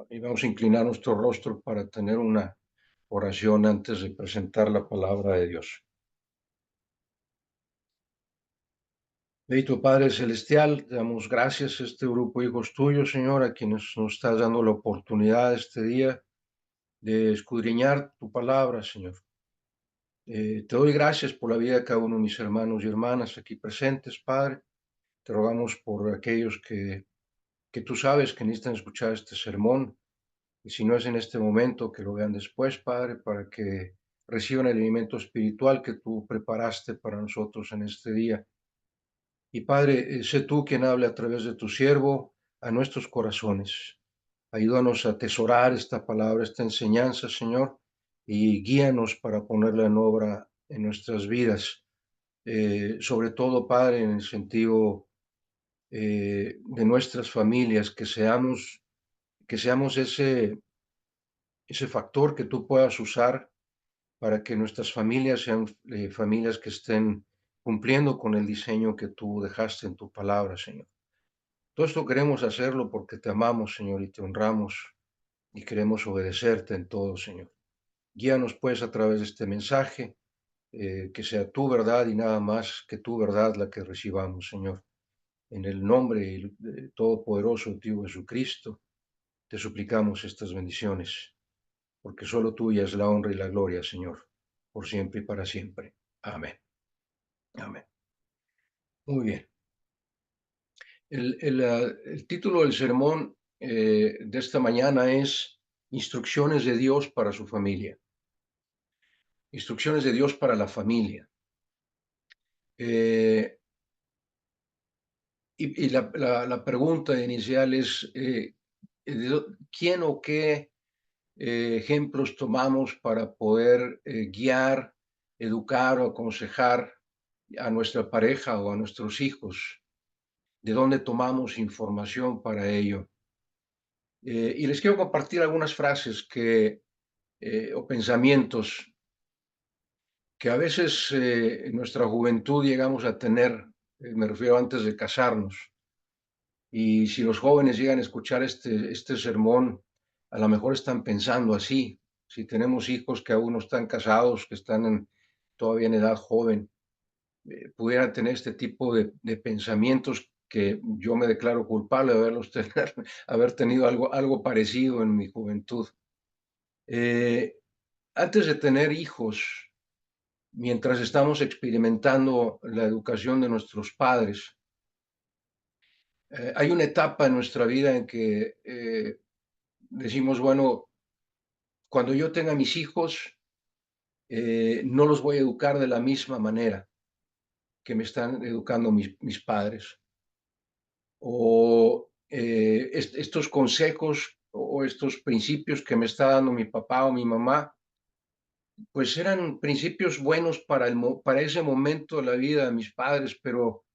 Y vamos a inclinar nuestro rostro para tener una oración antes de presentar la palabra de Dios. Bendito Padre Celestial, te damos gracias a este grupo de hijos tuyos, Señor, a quienes nos estás dando la oportunidad este día de escudriñar tu palabra, Señor. Te doy gracias por la vida de cada uno de mis hermanos y hermanas aquí presentes, Padre. Te rogamos por aquellos que tú sabes que necesitan escuchar este sermón. Y si no es en este momento, que lo vean después, Padre, para que reciban el alimento espiritual que tú preparaste para nosotros en este día. Y Padre, sé tú quien hable a través de tu siervo a nuestros corazones. Ayúdanos a atesorar esta palabra, esta enseñanza, Señor, y guíanos para ponerla en obra en nuestras vidas. Sobre todo, Padre, en el sentido de nuestras familias, que seamos ese factor que tú puedas usar para que nuestras familias sean familias que estén cumpliendo con el diseño que tú dejaste en tu palabra, Señor. Todo esto queremos hacerlo porque te amamos, Señor, y te honramos y queremos obedecerte en todo, Señor. Guíanos pues a través de este mensaje, que sea tu verdad y nada más que tu verdad la que recibamos, Señor. En el nombre todopoderoso de tu Jesucristo, te suplicamos estas bendiciones, porque solo tuya es la honra y la gloria, Señor, por siempre y para siempre. Amén. Amén. Muy bien. El título del sermón de esta mañana es Instrucciones de Dios para su familia. Instrucciones de Dios para la familia. Eh, y la pregunta inicial es, ¿quién o qué ejemplos tomamos para poder guiar, educar o aconsejar a nuestra pareja o a nuestros hijos? ¿De dónde tomamos información para ello? Y les quiero compartir algunas frases o pensamientos que a veces en nuestra juventud llegamos a tener, me refiero antes de casarnos. Y si los jóvenes llegan a escuchar este sermón, a lo mejor están pensando así. Si tenemos hijos que aún no están casados, que están todavía en edad joven, pudieran tener este tipo de pensamientos que yo me declaro culpable de haber tenido algo parecido en mi juventud. Eh, Antes de tener hijos, mientras estamos experimentando la educación de nuestros padres, hay una etapa en nuestra vida en que decimos, bueno, cuando yo tenga mis hijos, no los voy a educar de la misma manera que me están educando mis padres. O estos consejos o estos principios que me está dando mi papá o mi mamá, pues eran principios buenos para ese momento de la vida de mis padres, pero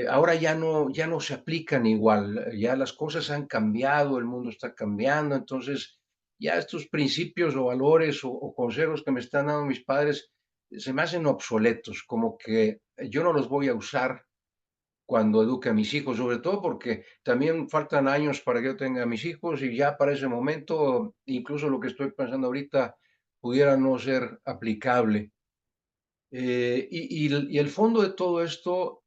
ahora ya no se aplican igual, ya las cosas han cambiado, el mundo está cambiando, entonces ya estos principios o valores o consejos que me están dando mis padres se me hacen obsoletos, como que yo no los voy a usar cuando eduque a mis hijos, sobre todo porque también faltan años para que yo tenga mis hijos y ya para ese momento, incluso lo que estoy pensando ahorita pudiera no ser aplicable. Y el fondo de todo esto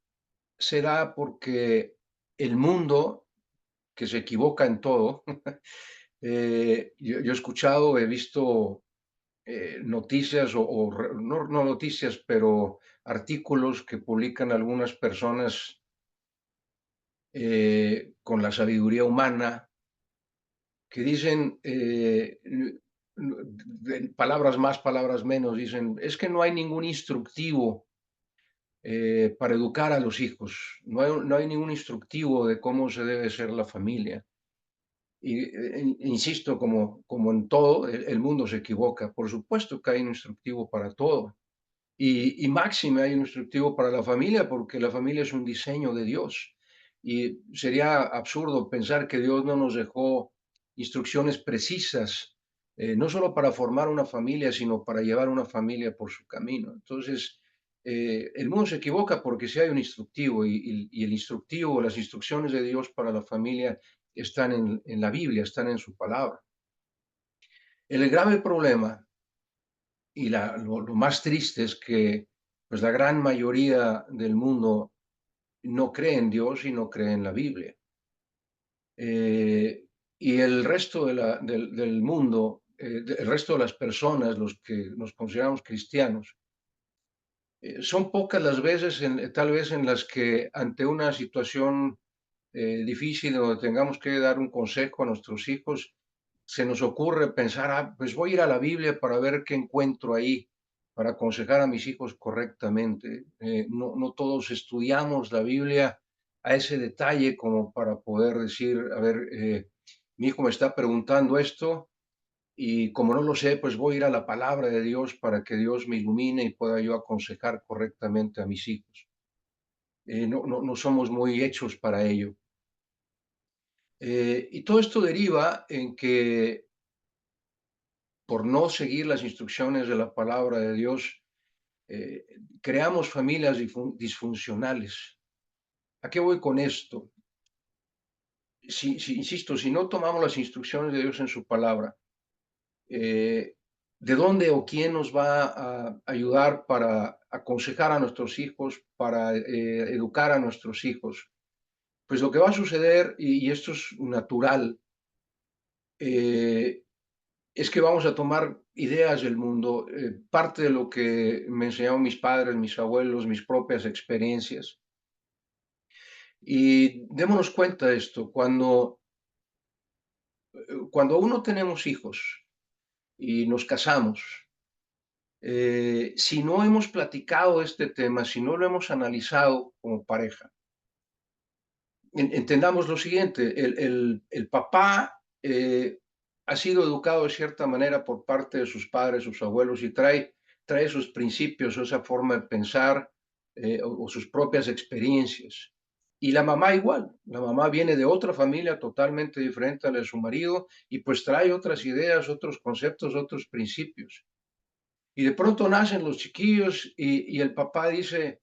será porque el mundo, que se equivoca en todo, yo he escuchado, he visto noticias no noticias, pero artículos que publican algunas personas con la sabiduría humana, que dicen, palabras más, palabras menos, dicen, es que no hay ningún instructivo para educar a los hijos, no hay ningún instructivo de cómo se debe ser la familia. Y insisto, como en todo, el mundo se equivoca. Por supuesto que hay un instructivo para todo. Y máxime hay un instructivo para la familia, porque la familia es un diseño de Dios. Y sería absurdo pensar que Dios no nos dejó instrucciones precisas, no solo para formar una familia, sino para llevar una familia por su camino. Entonces, el mundo se equivoca porque si hay un instructivo y el instructivo, las instrucciones de Dios para la familia están en la Biblia, están en su palabra. El grave problema y lo más triste es que pues la gran mayoría del mundo no cree en Dios y no cree en la Biblia. Y el resto del mundo, el resto de las personas, los que nos consideramos cristianos, son pocas las veces, tal vez, en las que ante una situación difícil donde tengamos que dar un consejo a nuestros hijos, se nos ocurre pensar, pues voy a ir a la Biblia para ver qué encuentro ahí, para aconsejar a mis hijos correctamente. No todos estudiamos la Biblia a ese detalle como para poder decir, a ver, mi hijo me está preguntando esto y como no lo sé, pues voy a ir a la palabra de Dios para que Dios me ilumine y pueda yo aconsejar correctamente a mis hijos. No somos muy hechos para ello. Y todo esto deriva en que por no seguir las instrucciones de la palabra de Dios, eh, creamos familias disfuncionales. ¿A qué voy con esto? Insisto, si no tomamos las instrucciones de Dios en su palabra, eh, ¿de dónde o quién nos va a ayudar para aconsejar a nuestros hijos, para educar a nuestros hijos? Pues lo que va a suceder, y esto es natural, eh, es que vamos a tomar ideas del mundo, parte de lo que me enseñaron mis padres, mis abuelos, mis propias experiencias. Y démonos cuenta de esto, cuando uno tenemos hijos y nos casamos, si no hemos platicado este tema, si no lo hemos analizado como pareja, entendamos lo siguiente, el papá ha sido educado de cierta manera por parte de sus padres, sus abuelos, y trae sus principios, esa forma de pensar o sus propias experiencias. Y la mamá igual, la mamá viene de otra familia totalmente diferente a la de su marido y pues trae otras ideas, otros conceptos, otros principios. Y de pronto nacen los chiquillos y el papá dice,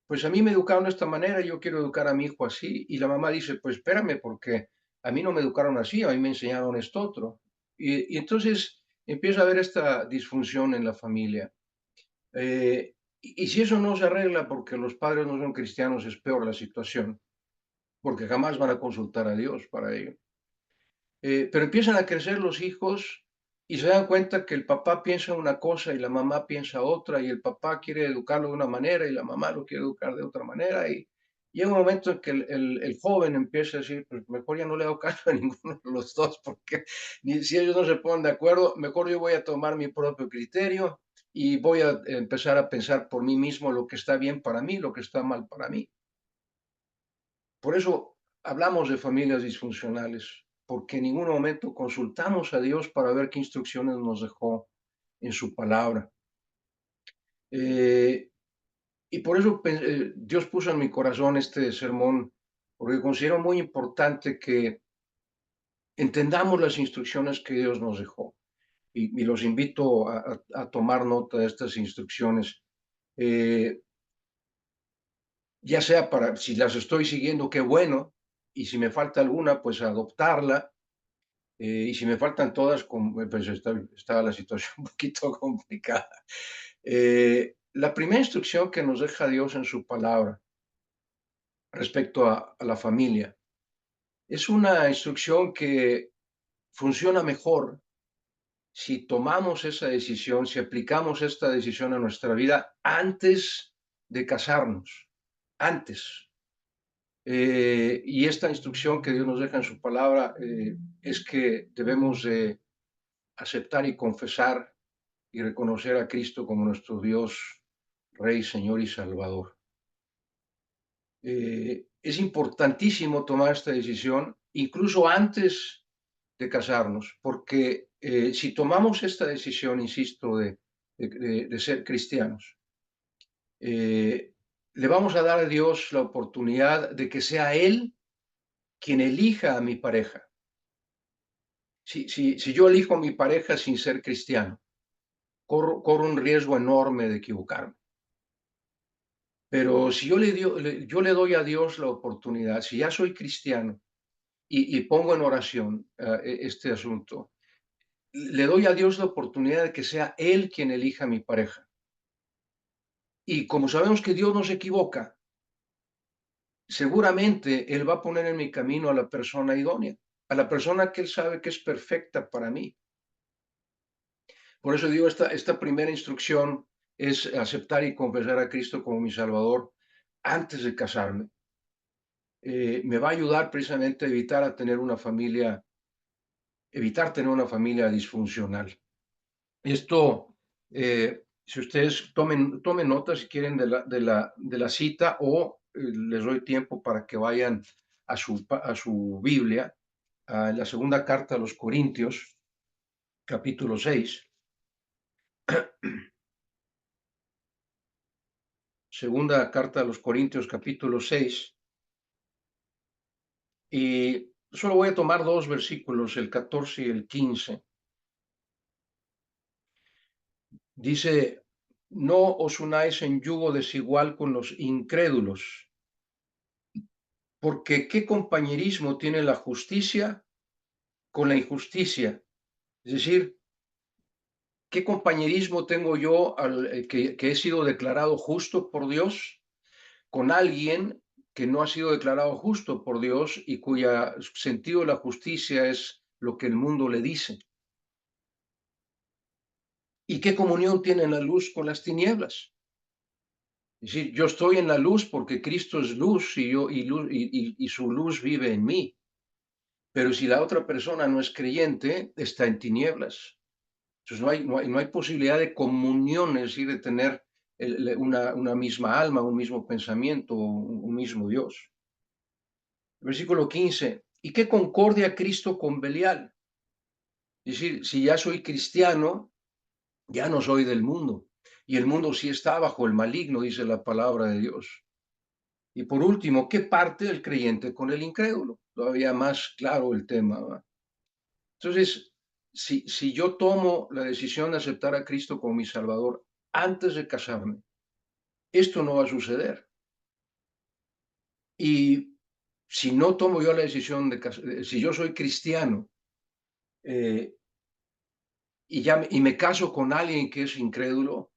pues a mí me educaron de esta manera, yo quiero educar a mi hijo así. Y la mamá dice, pues espérame, porque a mí no me educaron así, a mí me enseñaron esto otro. Y entonces empieza a haber esta disfunción en la familia. Y si eso no se arregla porque los padres no son cristianos, es peor la situación, porque jamás van a consultar a Dios para ello. Pero empiezan a crecer los hijos y se dan cuenta que el papá piensa una cosa y la mamá piensa otra, y el papá quiere educarlo de una manera y la mamá lo quiere educar de otra manera. Y llega un momento en que el joven empieza a decir, pues mejor ya no le hago caso a ninguno de los dos, porque ni si ellos no se ponen de acuerdo, mejor yo voy a tomar mi propio criterio y voy a empezar a pensar por mí mismo lo que está bien para mí, lo que está mal para mí. Por eso hablamos de familias disfuncionales, porque en ningún momento consultamos a Dios para ver qué instrucciones nos dejó en su palabra. Eh, y por eso Dios puso en mi corazón este sermón, porque considero muy importante que entendamos las instrucciones que Dios nos dejó. Y los invito a tomar nota de estas instrucciones. Eh, ya sea para, si las estoy siguiendo, qué bueno, y si me falta alguna, pues adoptarla. Y si me faltan todas, pues está la situación un poquito complicada. La primera instrucción que nos deja Dios en su palabra respecto a la familia es una instrucción que funciona mejor si tomamos esa decisión, si aplicamos esta decisión a nuestra vida antes de casarnos, antes. Y esta instrucción que Dios nos deja en su palabra es que debemos de aceptar y confesar y reconocer a Cristo como nuestro Dios, Rey, Señor y Salvador. Es importantísimo tomar esta decisión incluso antes de casarnos, porque si tomamos esta decisión, insisto, de ser cristianos, le vamos a dar a Dios la oportunidad de que sea Él quien elija a mi pareja. Si yo elijo a mi pareja sin ser cristiano, corro un riesgo enorme de equivocarme. Pero si yo le doy a Dios la oportunidad, si ya soy cristiano, y pongo en oración este asunto. Le doy a Dios la oportunidad de que sea Él quien elija a mi pareja. Y como sabemos que Dios no se equivoca, seguramente Él va a poner en mi camino a la persona idónea, a la persona que Él sabe que es perfecta para mí. Por eso digo, esta primera instrucción es aceptar y confesar a Cristo como mi Salvador antes de casarme. Me va a ayudar precisamente a evitar tener una familia disfuncional. Esto, si ustedes tomen notas si quieren de la cita o les doy tiempo para que vayan a su Biblia, a la segunda carta a los Corintios, capítulo 6. Segunda carta a los Corintios, capítulo 6. Y solo voy a tomar dos versículos, el 14 y el 15. Dice, no os unáis en yugo desigual con los incrédulos, porque ¿qué compañerismo tiene la justicia con la injusticia? Es decir, ¿qué compañerismo tengo yo que he sido declarado justo por Dios con alguien que no ha sido declarado justo por Dios y cuya sentido de la justicia es lo que el mundo le dice? ¿Y qué comunión tiene la luz con las tinieblas? Es decir, yo estoy en la luz porque Cristo es luz y su luz vive en mí. Pero si la otra persona no es creyente, está en tinieblas. Entonces no hay posibilidad de comunión, es decir, de tener una misma alma, un mismo pensamiento, un mismo Dios. Versículo 15. ¿Y qué concordia Cristo con Belial? Es decir, si ya soy cristiano, ya no soy del mundo. Y el mundo sí está bajo el maligno, dice la palabra de Dios. Y por último, ¿qué parte del creyente con el incrédulo? Todavía más claro el tema, ¿va? Entonces, si yo tomo la decisión de aceptar a Cristo como mi Salvador antes de casarme, esto no va a suceder. Y si no tomo yo la decisión si yo soy cristiano eh, y me caso con alguien que es incrédulo,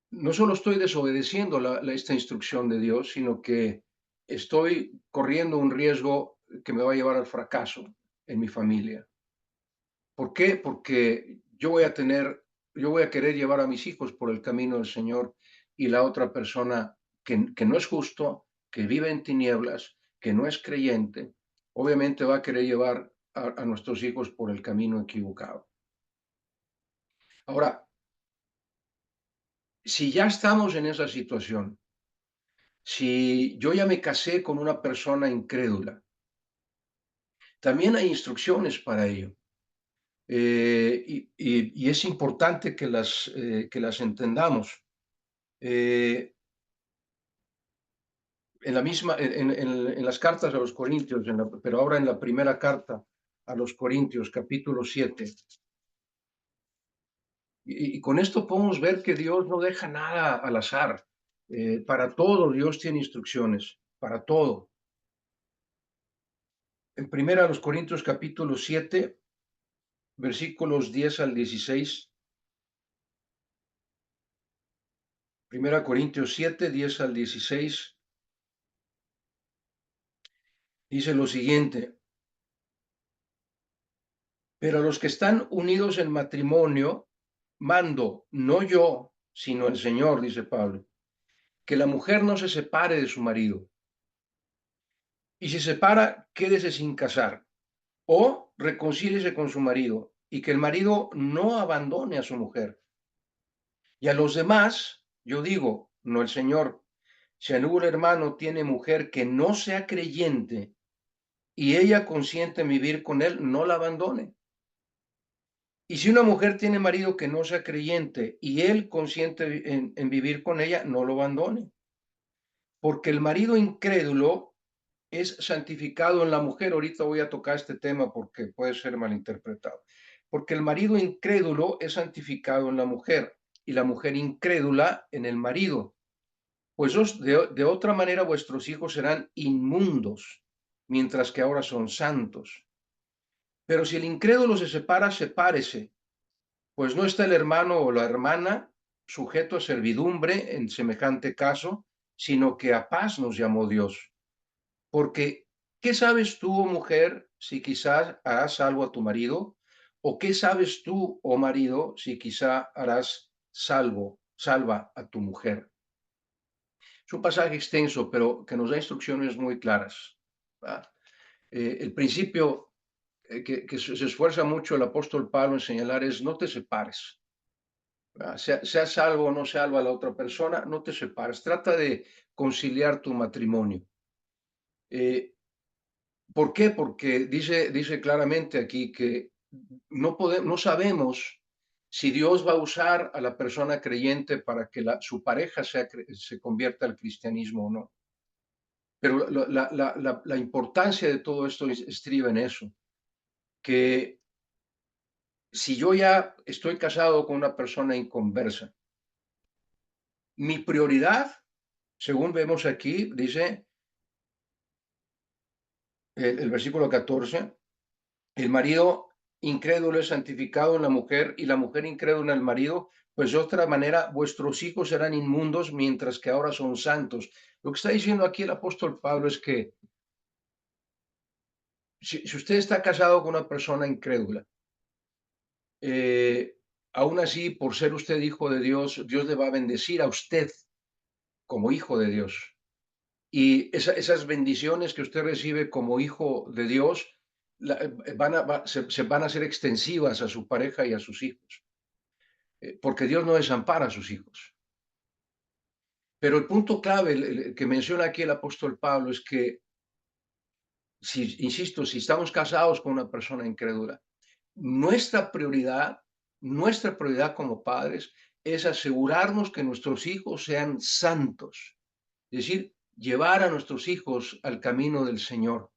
no solo estoy desobedeciendo esta instrucción de Dios, sino que estoy corriendo un riesgo que me va a llevar al fracaso en mi familia. ¿Por qué? Porque yo voy a querer llevar a mis hijos por el camino del Señor y la otra persona que no es justo, que vive en tinieblas, que no es creyente, obviamente va a querer llevar a nuestros hijos por el camino equivocado. Ahora, si ya estamos en esa situación, si yo ya me casé con una persona incrédula, también hay instrucciones para ello. Y es importante que las entendamos. Eh, en las cartas a los Corintios, pero ahora en la primera carta a los Corintios, capítulo 7, y con esto podemos ver que Dios no deja nada al azar. Para todo Dios tiene instrucciones, para todo. En primera a los Corintios, capítulo 7, versículos 10 al 16. Primera Corintios 7, 10 al 16, dice lo siguiente: pero a los que están unidos en matrimonio, mando, no yo, sino el Señor, dice Pablo, que la mujer no se separe de su marido. Y si se separa, quédese sin casar o reconcíliese con su marido y que el marido no abandone a su mujer. Y a los demás, yo digo, no el Señor, si algún hermano tiene mujer que no sea creyente y ella consiente en vivir con él, no la abandone. Y si una mujer tiene marido que no sea creyente y él consiente en vivir con ella, no lo abandone. Porque el marido incrédulo es santificado en la mujer. Ahorita voy a tocar este tema porque puede ser malinterpretado. Porque el marido incrédulo es santificado en la mujer y la mujer incrédula en el marido. Pues de otra manera vuestros hijos serán inmundos. mientras que ahora son santos. Pero si el incrédulo se separa, sepárese, pues no está el hermano o la hermana sujeto a servidumbre en semejante caso, sino que a paz nos llamó Dios. Porque, ¿qué sabes tú, oh mujer, si quizás harás salvo a tu marido? ¿O qué sabes tú, oh marido, si quizá harás salva a tu mujer? Es un pasaje extenso, pero que nos da instrucciones muy claras. ¿Va? El principio que se esfuerza mucho el apóstol Pablo en señalar es no te separes. Sea salvo o no salva a la otra persona, no te separes. Trata de conciliar tu matrimonio. Eh, ¿Por qué? Porque dice claramente aquí que no sabemos si Dios va a usar a la persona creyente para que su pareja se convierta al cristianismo o no. Pero la importancia de todo esto estriba en eso, que si yo ya estoy casado con una persona inconversa, mi prioridad, según vemos aquí, dice el versículo 14, el marido incrédulo es santificado en la mujer y la mujer incrédula en el marido, pues de otra manera vuestros hijos serán inmundos mientras que ahora son santos. Lo que está diciendo aquí el apóstol Pablo es que si usted está casado con una persona incrédula, eh, aún así, por ser usted hijo de Dios, Dios le va a bendecir a usted como hijo de Dios. Y esas bendiciones que usted recibe como hijo de Dios se van a ser extensivas a su pareja y a sus hijos, porque Dios no desampara a sus hijos. Pero el punto clave el que menciona aquí el apóstol Pablo es que, insisto, si estamos casados con una persona incrédula, nuestra prioridad, nuestra prioridad como padres es asegurarnos que nuestros hijos sean santos, es decir, llevar a nuestros hijos al camino del Señor.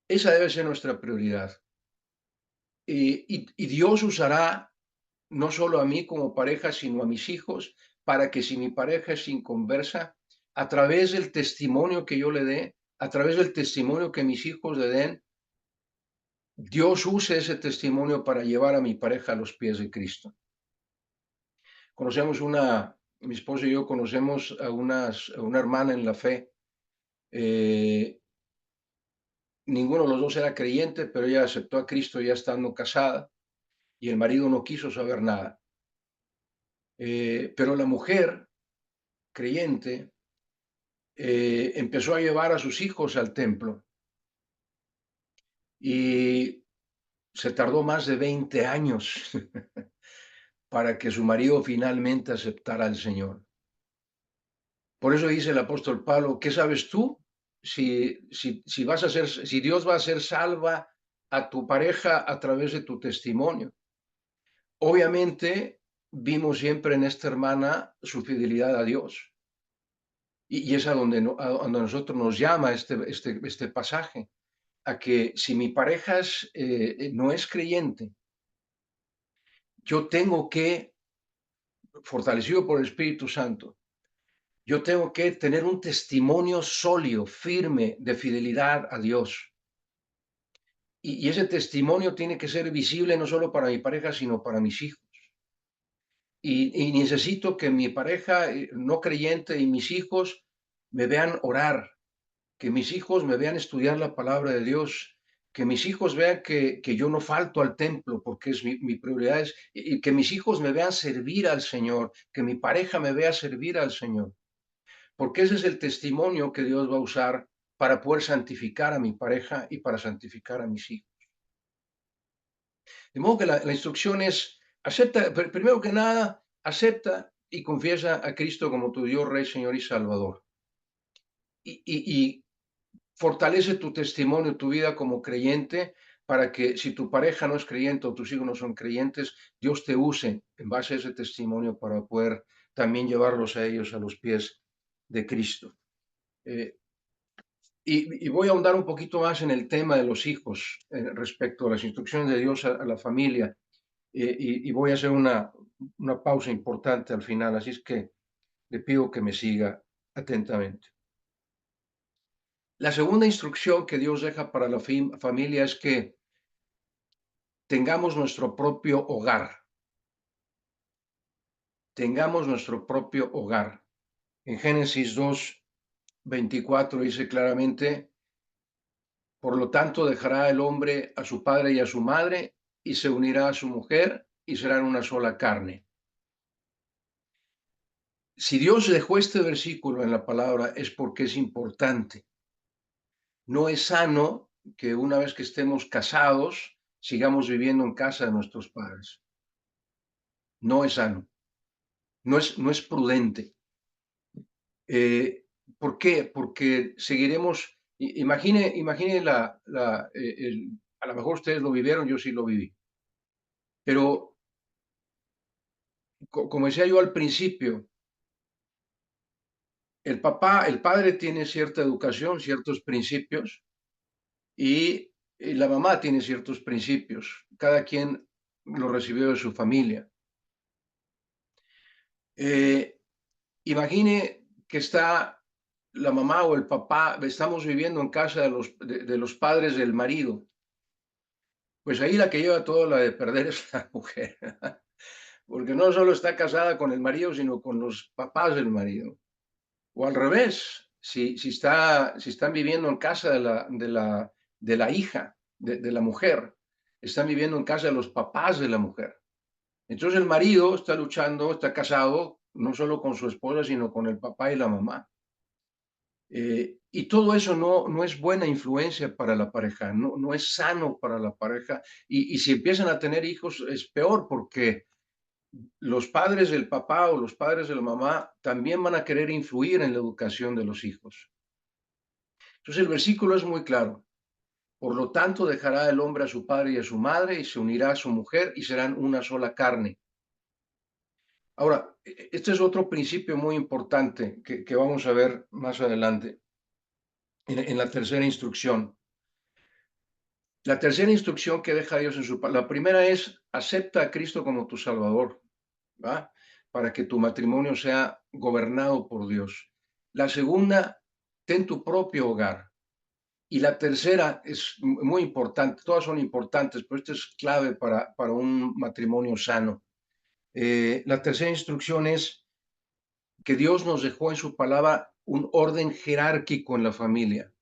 Esa debe ser nuestra prioridad. Y Dios usará no solo a mí como pareja, sino a mis hijos, para que si mi pareja es inconversa, a través del testimonio que yo le dé, a través del testimonio que mis hijos le den, Dios use ese testimonio para llevar a mi pareja a los pies de Cristo. Mi esposo y yo conocemos a una hermana en la fe. Ninguno de los dos era creyente, pero ella aceptó a Cristo ya estando casada y el marido no quiso saber nada. Pero la mujer creyente empezó a llevar a sus hijos al templo y se tardó más de 20 años para que su marido finalmente aceptara al Señor. Por eso dice el apóstol Pablo, ¿qué sabes tú? Si Dios va a hacer salva a tu pareja a través de tu testimonio. Obviamente vimos siempre en esta hermana su fidelidad a Dios. Y es a donde nosotros nos llama este pasaje, a que si mi pareja no es creyente, yo tengo que, fortalecido por el Espíritu Santo, yo tengo que tener un testimonio sólido, firme, de fidelidad a Dios. Y ese testimonio tiene que ser visible no solo para mi pareja, sino para mis hijos. Y necesito que mi pareja no creyente y mis hijos me vean orar, que mis hijos me vean estudiar la palabra de Dios, que mis hijos vean que yo no falto al templo porque es mi prioridad, y que mis hijos me vean servir al Señor, que mi pareja me vea servir al Señor, porque ese es el testimonio que Dios va a usar para poder santificar a mi pareja y para santificar a mis hijos. De modo que la instrucción es, primero que nada, acepta y confiesa a Cristo como tu Dios, Rey, Señor y Salvador. Y fortalece tu testimonio, tu vida como creyente, para que si tu pareja no es creyente o tus hijos no son creyentes, Dios te use en base a ese testimonio para poder también llevarlos a ellos a los pies de Cristo. Eh, y voy a ahondar un poquito más en el tema de los hijos respecto a las instrucciones de Dios a la familia. Y voy a hacer una pausa importante al final, así es que le pido que me siga atentamente. La segunda instrucción que Dios deja para la familia es que tengamos nuestro propio hogar, tengamos nuestro propio hogar. En Génesis 2:24 dice claramente, por lo tanto dejará el hombre a su padre y a su madre y se unirá a su mujer y serán una sola carne. Si Dios dejó este versículo en la palabra es porque es importante. No es sano que una vez que estemos casados sigamos viviendo en casa de nuestros padres. No es sano, no es prudente. ¿Por qué? Porque seguiremos, imagine a lo mejor ustedes lo vivieron, yo sí lo viví, pero como decía yo al principio, el padre tiene cierta educación, ciertos principios, y la mamá tiene ciertos principios. Cada quien lo recibió de su familia. Eh, Imagine que está la mamá o el papá, estamos viviendo en casa de los padres del marido. Pues ahí la que lleva toda la de perder es la mujer, porque no solo está casada con el marido, sino con los papás del marido. O al revés, si están viviendo en casa de la hija, de la mujer, están viviendo en casa de los papás de la mujer. Entonces el marido está luchando, está casado, no solo con su esposa, sino con el papá y la mamá. Y todo eso no es buena influencia para la pareja, no es sano para la pareja. Y si empiezan a tener hijos, es peor porque los padres del papá o los padres de la mamá también van a querer influir en la educación de los hijos. Entonces el versículo es muy claro. Por lo tanto, dejará el hombre a su padre y a su madre y se unirá a su mujer y serán una sola carne. Ahora, este es otro principio muy importante que vamos a ver más adelante en la tercera instrucción. La tercera instrucción que deja Dios en su palabra, la primera es, acepta a Cristo como tu Salvador, ¿va? Para que tu matrimonio sea gobernado por Dios. La segunda, ten tu propio hogar. Y la tercera es muy importante, todas son importantes, pero esta es clave para un matrimonio sano. La tercera instrucción es que Dios nos dejó en su palabra un orden jerárquico en la familia.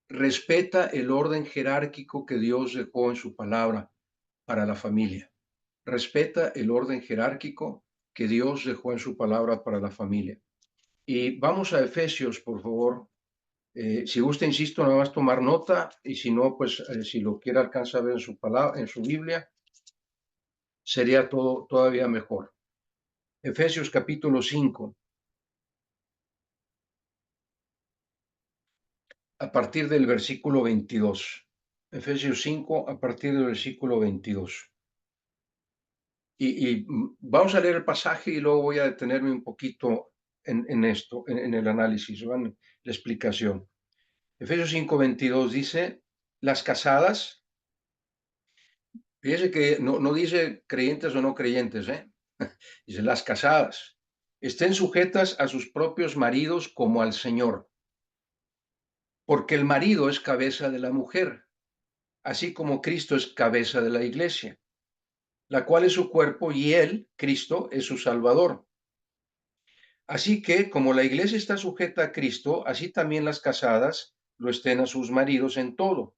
Respeta el orden jerárquico que Dios dejó en su palabra para la familia. Respeta el orden jerárquico que Dios dejó en su palabra para la familia. Y vamos a Efesios, por favor. Si gusta, insisto, nada más tomar nota, y si no, pues si lo quiere alcanza a ver en su palabra, en su Biblia, sería todo todavía mejor. Efesios capítulo 5, a partir del versículo 22. Efesios 5, a partir del versículo 22. Vamos a leer el pasaje y luego voy a detenerme un poquito en esto, en el análisis, ¿no? En la explicación. Efesios 5:22 dice, las casadas, fíjese que no dice creyentes o no creyentes, ¿eh? Dice, las casadas estén sujetas a sus propios maridos como al Señor, porque el marido es cabeza de la mujer, así como Cristo es cabeza de la iglesia, la cual es su cuerpo y él, Cristo, es su Salvador. Así que, como la iglesia está sujeta a Cristo, así también las casadas lo estén a sus maridos en todo.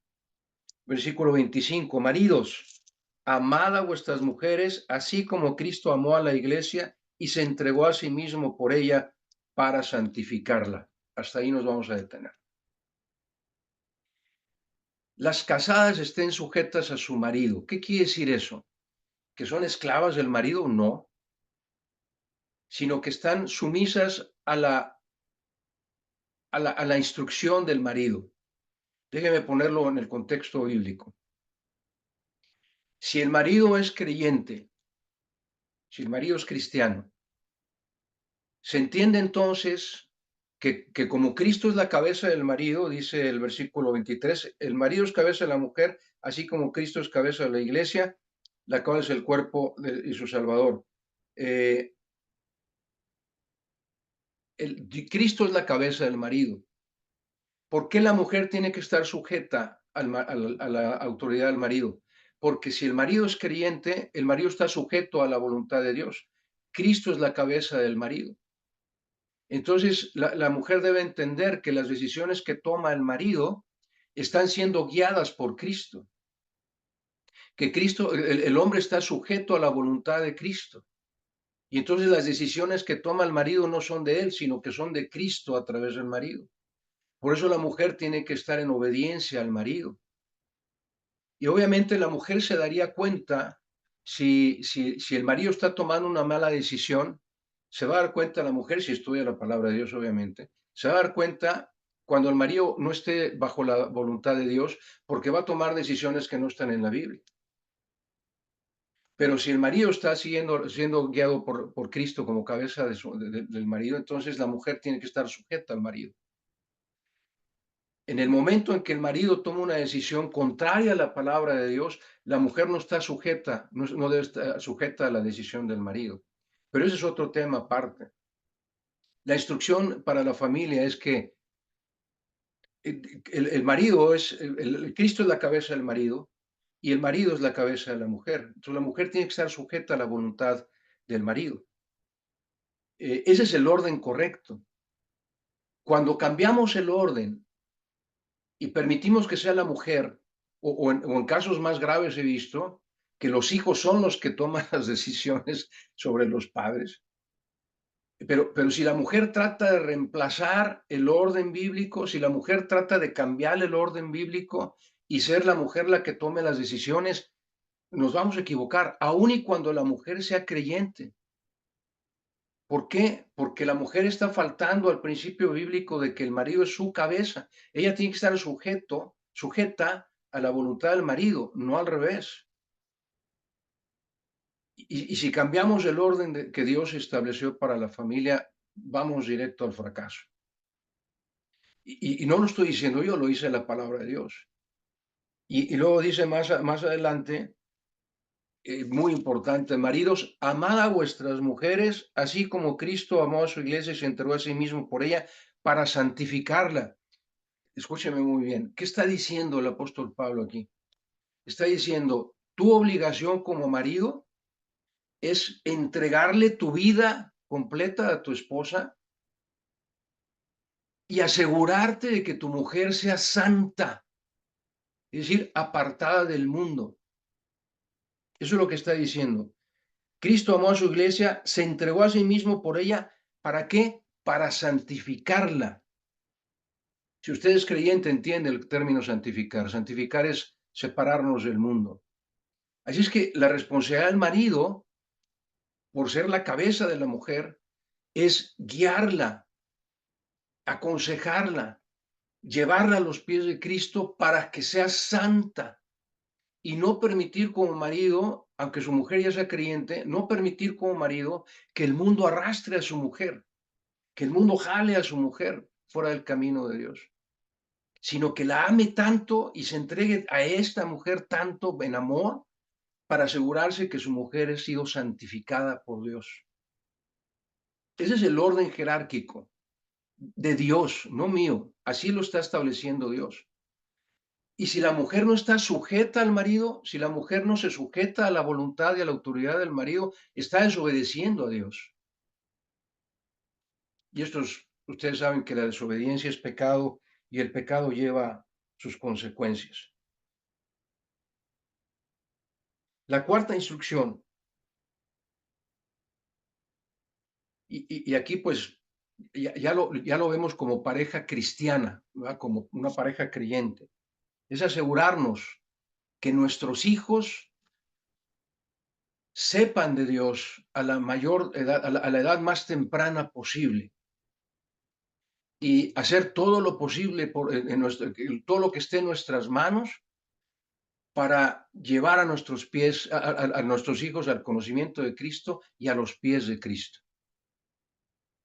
Versículo 25, maridos, amad a vuestras mujeres, así como Cristo amó a la iglesia y se entregó a sí mismo por ella para santificarla. Hasta ahí nos vamos a detener. Las casadas estén sujetas a su marido. ¿Qué quiere decir eso? ¿Que son esclavas del marido? No, sino que están sumisas a la instrucción del marido. Déjeme ponerlo en el contexto bíblico. Si el marido es creyente, si el marido es cristiano, se entiende entonces que como Cristo es la cabeza del marido, dice el versículo 23, el marido es cabeza de la mujer, así como Cristo es cabeza de la iglesia, la cual es el cuerpo de su Salvador. Eh, Cristo es la cabeza del marido. ¿Por qué la mujer tiene que estar sujeta a la autoridad del marido? Porque si el marido es creyente, el marido está sujeto a la voluntad de Dios. Cristo es la cabeza del marido. Entonces, la mujer debe entender que las decisiones que toma el marido están siendo guiadas por Cristo, que Cristo, el hombre está sujeto a la voluntad de Cristo. Y entonces las decisiones que toma el marido no son de él, sino que son de Cristo a través del marido. Por eso la mujer tiene que estar en obediencia al marido. Y obviamente la mujer se daría cuenta si el marido está tomando una mala decisión, se va a dar cuenta la mujer, si estudia la palabra de Dios, obviamente, se va a dar cuenta cuando el marido no esté bajo la voluntad de Dios, porque va a tomar decisiones que no están en la Biblia. Pero si el marido está siendo guiado por Cristo como cabeza del marido, entonces la mujer tiene que estar sujeta al marido. En el momento en que el marido toma una decisión contraria a la palabra de Dios, la mujer no está sujeta, no debe estar sujeta a la decisión del marido. Pero ese es otro tema aparte. La instrucción para la familia es que el marido Cristo es la cabeza del marido y el marido es la cabeza de la mujer. Entonces la mujer tiene que estar sujeta a la voluntad del marido. Ese es el orden correcto. Cuando cambiamos el orden y permitimos que sea la mujer, o en casos más graves he visto que los hijos son los que toman las decisiones sobre los padres, pero si la mujer trata de reemplazar el orden bíblico, si la mujer trata de cambiar el orden bíblico y ser la mujer la que tome las decisiones, nos vamos a equivocar, aun y cuando la mujer sea creyente. ¿Por qué? Porque la mujer está faltando al principio bíblico de que el marido es su cabeza. Ella tiene que estar sujeta a la voluntad del marido, no al revés. Y si cambiamos el orden que Dios estableció para la familia, vamos directo al fracaso. Y no lo estoy diciendo yo, lo dice la palabra de Dios. Y luego dice más adelante, muy importante, maridos, amad a vuestras mujeres, así como Cristo amó a su iglesia y se entregó a sí mismo por ella para santificarla. Escúcheme muy bien, ¿qué está diciendo el apóstol Pablo aquí? Está diciendo, tu obligación como marido es entregarle tu vida completa a tu esposa y asegurarte de que tu mujer sea santa, es decir, apartada del mundo. Eso es lo que está diciendo. Cristo amó a su iglesia, se entregó a sí mismo por ella. ¿Para qué? Para santificarla. Si usted es creyente, entiende el término santificar. Santificar es separarnos del mundo. Así es que la responsabilidad del marido, por ser la cabeza de la mujer, es guiarla, aconsejarla, llevarla a los pies de Cristo para que sea santa y no permitir como marido, aunque su mujer ya sea creyente, no permitir como marido que el mundo arrastre a su mujer, que el mundo jale a su mujer fuera del camino de Dios, sino que la ame tanto y se entregue a esta mujer tanto en amor para asegurarse que su mujer ha sido santificada por Dios. Ese es el orden jerárquico de Dios, no mío. Así lo está estableciendo Dios. Y si la mujer no está sujeta al marido, si la mujer no se sujeta a la voluntad y a la autoridad del marido, está desobedeciendo a Dios. Y ustedes saben que la desobediencia es pecado y el pecado lleva sus consecuencias. La cuarta instrucción, y aquí pues ya lo vemos como pareja cristiana, ¿verdad? Como una pareja creyente, es asegurarnos que nuestros hijos sepan de Dios a la mayor edad, a la edad más temprana posible y hacer todo lo posible todo lo que esté en nuestras manos para llevar a nuestros pies, a nuestros hijos al conocimiento de Cristo y a los pies de Cristo.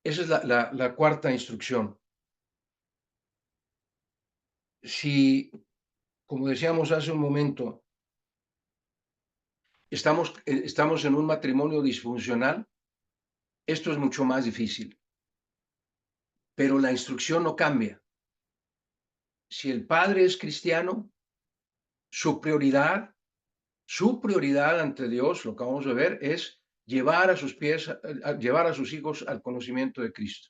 Esa es la cuarta instrucción. Si, como decíamos hace un momento, estamos en un matrimonio disfuncional, esto es mucho más difícil, pero la instrucción no cambia. Si el padre es cristiano, su prioridad, su prioridad ante Dios, lo que vamos a ver, es llevar a sus pies, llevar a sus hijos al conocimiento de Cristo,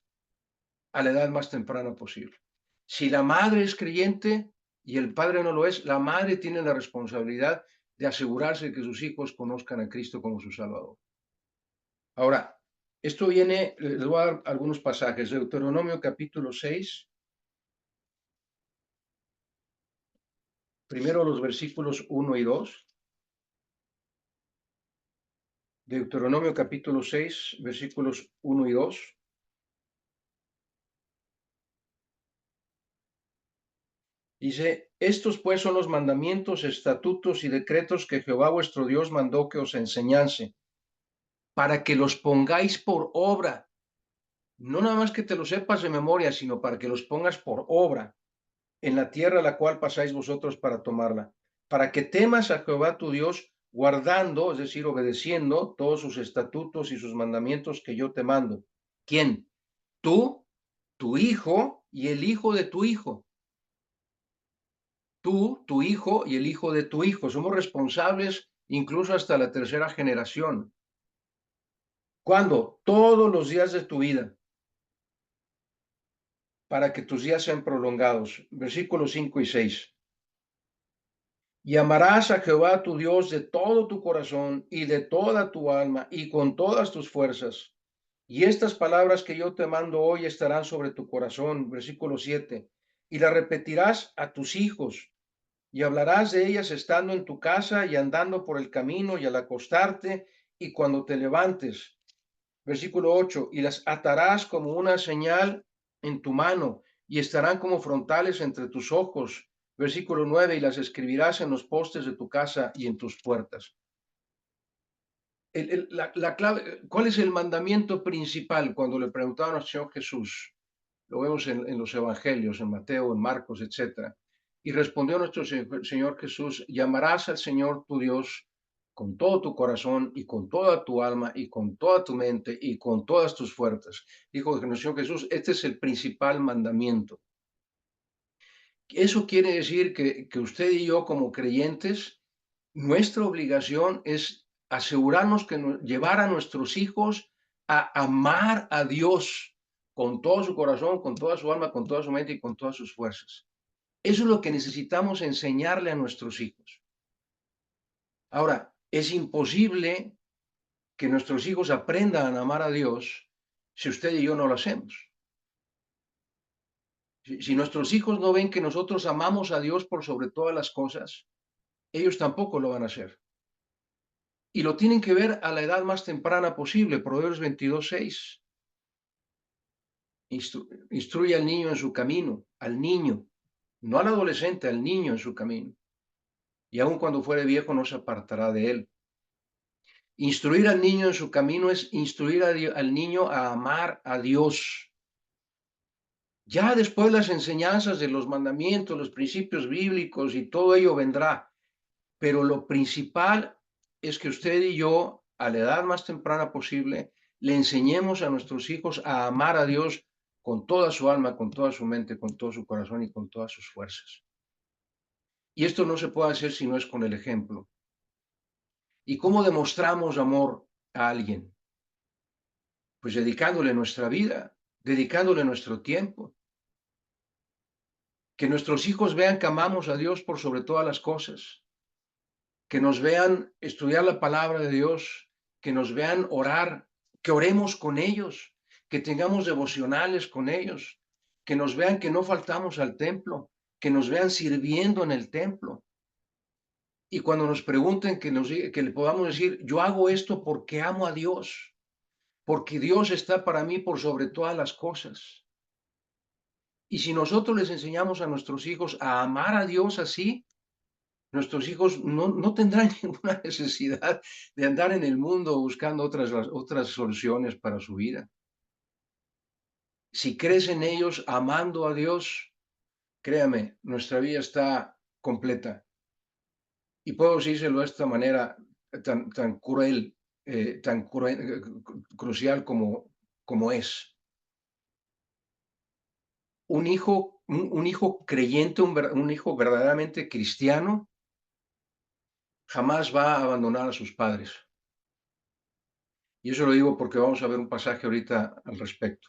a la edad más temprana posible. Si la madre es creyente y el padre no lo es, la madre tiene la responsabilidad de asegurarse de que sus hijos conozcan a Cristo como su Salvador. Ahora, esto viene, les voy a dar algunos pasajes. Deuteronomio capítulo 6, primero los versículos 1 y 2. Deuteronomio capítulo 6, versículos 1 y 2. Dice, estos pues son los mandamientos, estatutos y decretos que Jehová vuestro Dios mandó que os enseñase, para que los pongáis por obra. No nada más que te lo sepas de memoria, sino para que los pongas por obra en la tierra a la cual pasáis vosotros para tomarla, para que temas a Jehová tu Dios, guardando, es decir, obedeciendo todos sus estatutos y sus mandamientos que yo te mando. ¿Quién? Tú, tu hijo y el hijo de tu hijo. Tú, tu hijo y el hijo de tu hijo. Somos responsables incluso hasta la tercera generación. ¿Cuándo? Todos los días de tu vida, para que tus días sean prolongados. Versículos 5 y 6. Y amarás a Jehová tu Dios de todo tu corazón y de toda tu alma y con todas tus fuerzas. Y estas palabras que yo te mando hoy estarán sobre tu corazón. Versículo 7. Y las repetirás a tus hijos y hablarás de ellas estando en tu casa y andando por el camino y al acostarte y cuando te levantes. Versículo 8. Y las atarás como una señal en tu mano y estarán como frontales entre tus ojos. Versículo 9. Y las escribirás en los postes de tu casa y en tus puertas. La clave, ¿cuál es el mandamiento principal? Cuando le preguntaban al Señor Jesús, lo vemos en los evangelios, en Mateo, en Marcos, etcétera. Y respondió nuestro Señor Jesús, llamarás al Señor tu Dios con todo tu corazón y con toda tu alma y con toda tu mente y con todas tus fuerzas. Dijo nuestro Señor Jesús, este es el principal mandamiento. Eso quiere decir que usted y yo como creyentes, nuestra obligación es asegurarnos que llevar a nuestros hijos a amar a Dios con todo su corazón, con toda su alma, con toda su mente y con todas sus fuerzas. Eso es lo que necesitamos enseñarle a nuestros hijos. Ahora, es imposible que nuestros hijos aprendan a amar a Dios si usted y yo no lo hacemos. Si nuestros hijos no ven que nosotros amamos a Dios por sobre todas las cosas, ellos tampoco lo van a hacer. Y lo tienen que ver a la edad más temprana posible. Proverbios 22:6. Instruye al niño en su camino, al niño, no al adolescente, al niño en su camino. Y aun cuando fuere viejo no se apartará de él. Instruir al niño en su camino es instruir al niño a amar a Dios. Ya después las enseñanzas de los mandamientos, los principios bíblicos y todo ello vendrá. Pero lo principal es que usted y yo, a la edad más temprana posible, le enseñemos a nuestros hijos a amar a Dios con toda su alma, con toda su mente, con todo su corazón y con todas sus fuerzas. Y esto no se puede hacer si no es con el ejemplo. ¿Y cómo demostramos amor a alguien? Pues dedicándole nuestra vida, dedicándole nuestro tiempo. Que nuestros hijos vean que amamos a Dios por sobre todas las cosas. Que nos vean estudiar la palabra de Dios, que nos vean orar, que oremos con ellos, que tengamos devocionales con ellos, que nos vean que no faltamos al templo, que nos vean sirviendo en el templo. Y cuando nos pregunten, que le podamos decir, yo hago esto porque amo a Dios, porque Dios está para mí por sobre todas las cosas. Y si nosotros les enseñamos a nuestros hijos a amar a Dios así, nuestros hijos no tendrán ninguna necesidad de andar en el mundo buscando otras soluciones para su vida. Si crecen ellos amando a Dios, créame, nuestra vida está completa. Y puedo decírselo de esta manera tan cruel, crucial como es. Un hijo un hijo creyente, un hijo verdaderamente cristiano, jamás va a abandonar a sus padres. Y eso lo digo porque vamos a ver un pasaje ahorita al respecto.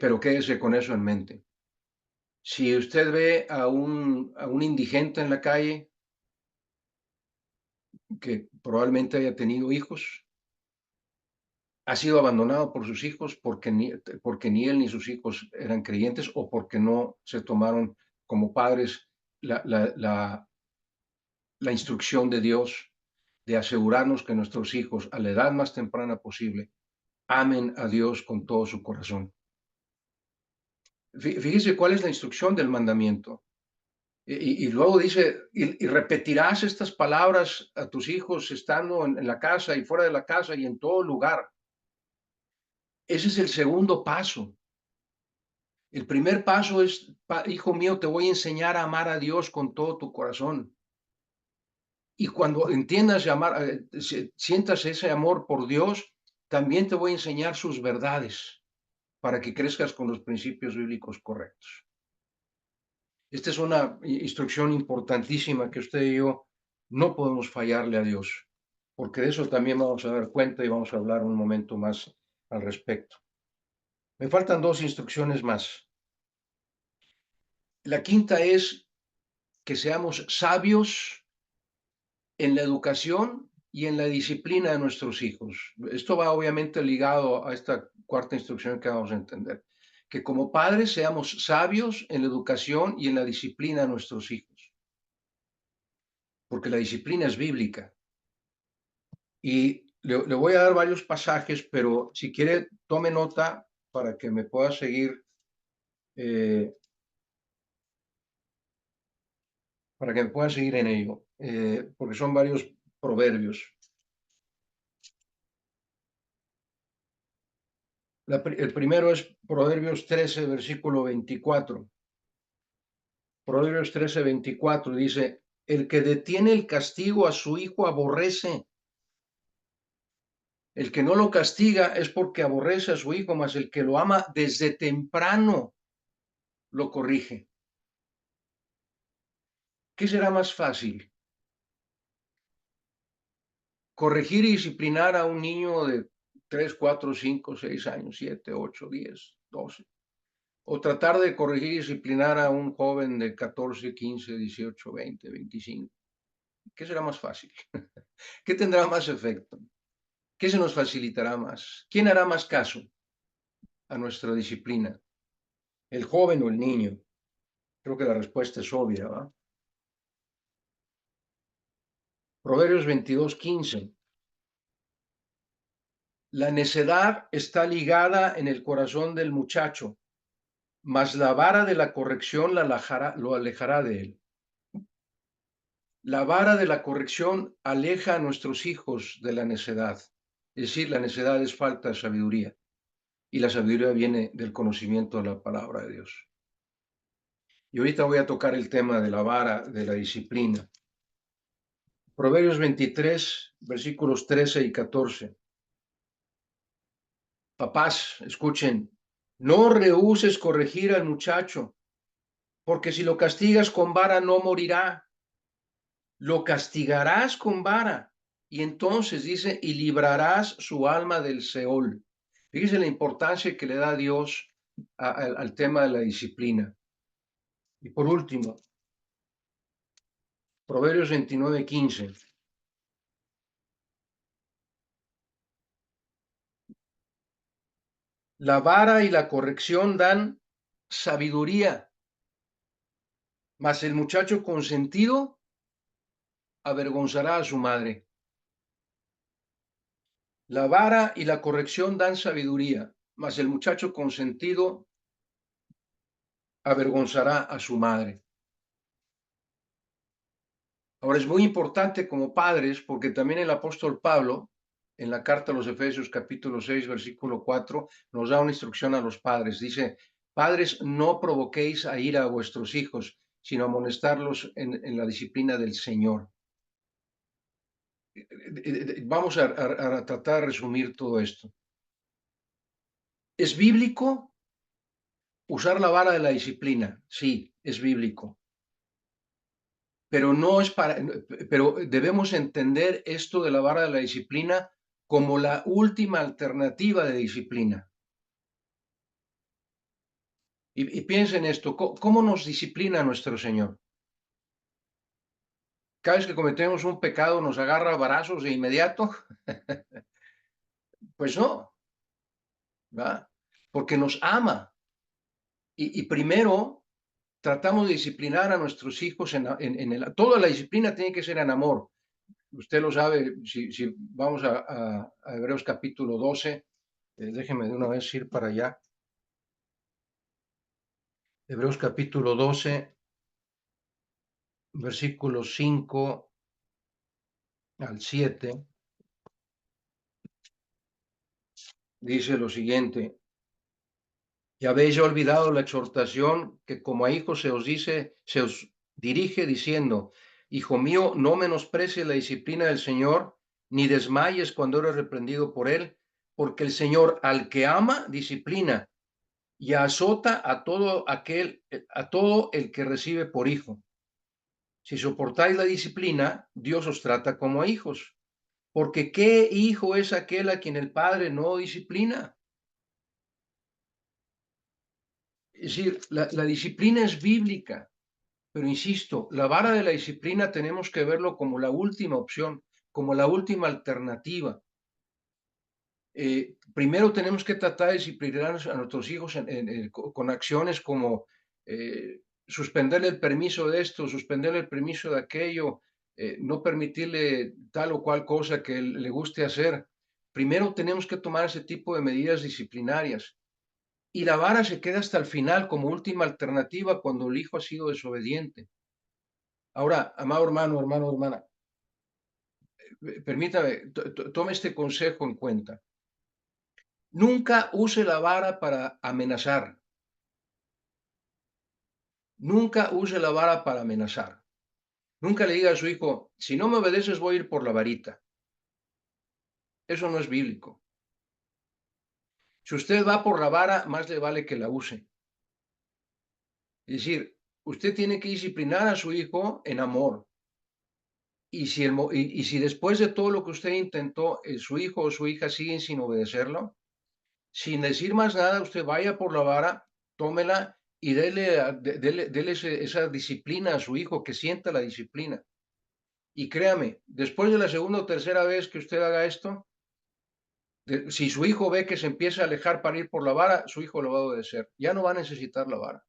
Pero quédese con eso en mente. Si usted ve a un indigente en la calle que probablemente haya tenido hijos, ha sido abandonado por sus hijos porque ni él ni sus hijos eran creyentes o porque no se tomaron como padres la, la, la, la instrucción de Dios de asegurarnos que nuestros hijos a la edad más temprana posible amen a Dios con todo su corazón. Fíjese cuál es la instrucción del mandamiento. Y luego dice, y repetirás estas palabras a tus hijos estando en la casa y fuera de la casa y en todo lugar. Ese es el segundo paso. El primer paso es, hijo mío, te voy a enseñar a amar a Dios con todo tu corazón. Y cuando entiendas amar, sientas ese amor por Dios, también te voy a enseñar sus verdades para que crezcas con los principios bíblicos correctos. Esta es una instrucción importantísima que usted y yo no podemos fallarle a Dios, porque de eso también vamos a dar cuenta y vamos a hablar un momento más al respecto. Me faltan dos instrucciones más. La quinta es que seamos sabios en la educación y en la disciplina de nuestros hijos. Esto va obviamente ligado a esta cuarta instrucción que vamos a entender. Que como padres seamos sabios en la educación y en la disciplina de nuestros hijos, porque la disciplina es bíblica. Y le voy a dar varios pasajes, pero si quiere, tome nota para que me pueda seguir, eh, para que me pueda seguir en ello, porque son varios proverbios. El primero es Proverbios 13, versículo 24. Proverbios 13, 24 dice, el que detiene el castigo a su hijo aborrece. El que no lo castiga es porque aborrece a su hijo, mas el que lo ama desde temprano lo corrige. ¿Qué será más fácil? Corregir y disciplinar a un niño de 3, 4, 5, 6 años, 7, 8, 10, 12. O tratar de corregir y disciplinar a un joven de 14, 15, 18, 20, 25. ¿Qué será más fácil? ¿Qué tendrá más efecto? ¿Qué se nos facilitará más? ¿Quién hará más caso a nuestra disciplina? ¿El joven o el niño? Creo que la respuesta es obvia, ¿va? Proverbios 22, 15. La necedad está ligada en el corazón del muchacho, mas la vara de la corrección lo alejará de él. La vara de la corrección aleja a nuestros hijos de la necedad. Es decir, la necedad es falta de sabiduría y la sabiduría viene del conocimiento de la palabra de Dios. Y ahorita voy a tocar el tema de la vara, de la disciplina. Proverbios 23, versículos 13 y 14. Papás, escuchen, no rehuses corregir al muchacho, porque si lo castigas con vara no morirá, lo castigarás con vara, y entonces dice, y librarás su alma del Seol. Fíjese la importancia que le da Dios al tema de la disciplina. Y por último, Proverbios 29, 15. La vara y la corrección dan sabiduría, mas el muchacho consentido avergonzará a su madre. La vara y la corrección dan sabiduría, mas el muchacho consentido avergonzará a su madre. Ahora es muy importante como padres, porque también el apóstol Pablo, en la carta a los Efesios capítulo 6, versículo 4, nos da una instrucción a los padres. Dice, padres, no provoquéis a ira a vuestros hijos, sino amonestarlos en la disciplina del Señor. Vamos a tratar de resumir todo esto. ¿Es bíblico usar la vara de la disciplina, sí, es bíblico, pero no es para, pero debemos entender esto de la vara de la disciplina como la última alternativa de disciplina. Y piensen esto, ¿cómo nos disciplina nuestro Señor? Cada vez que cometemos un pecado nos agarra a varazos de inmediato. Pues no, ¿verdad? Porque nos ama. Y primero tratamos de disciplinar a nuestros hijos toda la disciplina tiene que ser en amor. Usted lo sabe, si vamos a Hebreos capítulo 12, déjeme de una vez ir para allá. Hebreos capítulo 12, versículos 5 al 7, dice lo siguiente: y habéis ya olvidado la exhortación que como a hijos se os dice, se os dirige diciendo: hijo mío, no menosprecies la disciplina del Señor, ni desmayes cuando eres reprendido por él, porque el Señor al que ama disciplina y azota a todo el que recibe por hijo. Si soportáis la disciplina, Dios os trata como a hijos. Porque ¿qué hijo es aquel a quien el padre no disciplina? Es decir, la disciplina es bíblica, pero insisto, la vara de la disciplina tenemos que verlo como la última opción, como la última alternativa. Primero tenemos que tratar de disciplinar a nuestros hijos con acciones como suspenderle el permiso de esto, suspenderle el permiso de aquello, no permitirle tal o cual cosa que le guste hacer. Primero tenemos que tomar ese tipo de medidas disciplinarias. Y la vara se queda hasta el final como última alternativa cuando el hijo ha sido desobediente. Ahora, amado hermano, hermana, permítame, tome este consejo en cuenta. Nunca use la vara para amenazar. Nunca use la vara para amenazar. Nunca le diga a su hijo, si no me obedeces voy a ir por la varita. Eso no es bíblico. Si usted va por la vara, más le vale que la use. Es decir, usted tiene que disciplinar a su hijo en amor. Y si después de todo lo que usted intentó, su hijo o su hija siguen sin obedecerlo, sin decir más nada, usted vaya por la vara, tómela y dele esa disciplina a su hijo, que sienta la disciplina. Y créame, después de la segunda o tercera vez que usted haga esto, si su hijo ve que se empieza a alejar para ir por la vara, su hijo lo va a obedecer. Ya no va a necesitar la vara.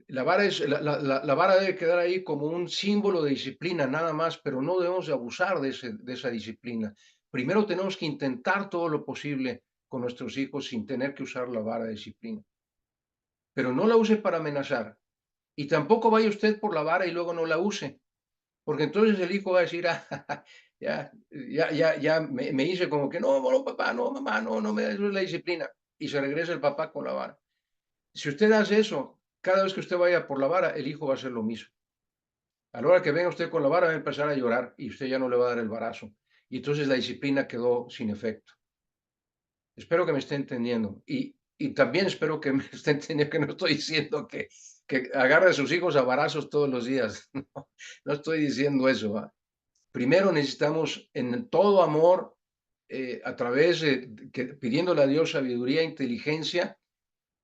La vara debe quedar ahí como un símbolo de disciplina, nada más, pero no debemos de abusar de esa disciplina. Primero tenemos que intentar todo lo posible con nuestros hijos sin tener que usar la vara de disciplina. Pero no la use para amenazar. Y tampoco vaya usted por la vara y luego no la use. Porque entonces el hijo va a decir, ah, ya me hice como que no, no, papá, no, mamá, no, no me das la disciplina. Y se regresa el papá con la vara. Si usted hace eso, cada vez que usted vaya por la vara, el hijo va a hacer lo mismo. A la hora que venga usted con la vara, va a empezar a llorar y usted ya no le va a dar el barazo. Y entonces la disciplina quedó sin efecto. Espero que me esté entendiendo. Y también espero que me esté entendiendo que no estoy diciendo que agarre a sus hijos a barazos todos los días. No, no estoy diciendo eso. ¿Va? Primero necesitamos en todo amor, a través pidiéndole a Dios sabiduría e inteligencia,